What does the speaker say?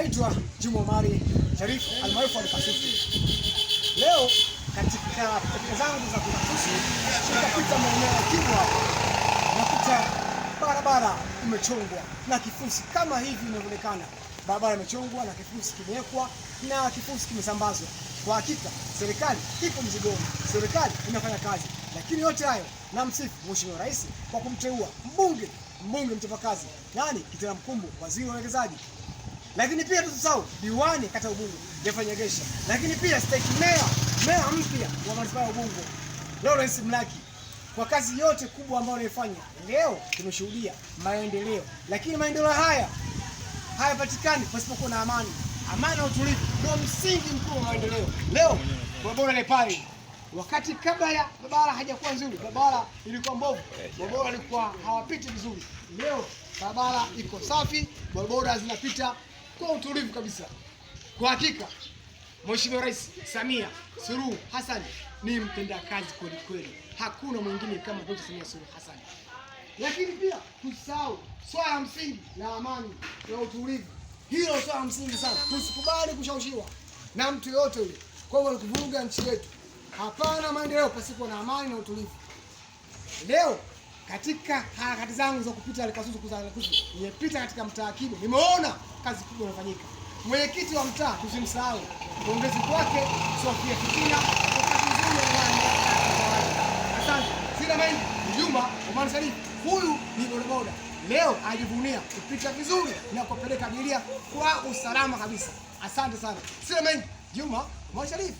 Naitwa Juma Omari Sharif almaarufu Al-Kasusu. Leo katika pitapita zangu za Kasusu tutapita maeneo ya Kibwa. Nakuta barabara imechongwa na kifusi kama hivi inavyoonekana. Barabara imechongwa na kifusi kimewekwa na kifusi kimesambazwa. Kwa hakika serikali iko mzigoni, serikali inafanya kazi, lakini yote hayo namsifu Mheshimiwa Rais kwa kumteua mbunge mchapakazi, nani Kitera Mkumbo, waziri wa uwekezaji. Lakini pia tusisahau diwani kata Ubungo Jefanya Gesha, lakini pia stake meya mpya wa manispaa ya Ubungo Lawrence Mlaki, kwa kazi yote kubwa ambayo anaifanya. Leo tumeshuhudia maendeleo, lakini maendeleo haya hayapatikani pasipokuwa na amani. Amani na utulivu ndio msingi mkuu wa maendeleo. Leo barabara ile pale, wakati kabla ya barabara hajakuwa nzuri, barabara ilikuwa mbovu, barabara ilikuwa hawapiti vizuri. Leo barabara iko safi, barabara zinapita kwa utulivu kabisa. Kwa hakika Mheshimiwa Rais Samia Suluhu Hassan ni mtendakazi kweli kweli, hakuna mwingine kama Dr. Samia Suluhu Hassan. Lakini pia tusahau swala la msingi la amani na utulivu. Hilo swala msingi sana. Tusikubali kushawishiwa na mtu yote yule kwa kuvuruga nchi yetu. Hapana maendeleo pasipo na amani na utulivu. Leo katika harakati zangu za kupita Al-Kasusu nimepita katika mtaa Kibwa, nimeona kazi kubwa inafanyika. Mwenyekiti wa mtaa tusimsahau, pongezi kwake Sofia Fitina kwa kazi nzuri anayofanya. Asante. Sina mengi. Juma Omari Sharif, huyu ni bodaboda. Leo ajivunia kupita vizuri na kupeleka abiria kwa usalama kabisa. Asante sana. Sina mengi. Juma Omari Sharif.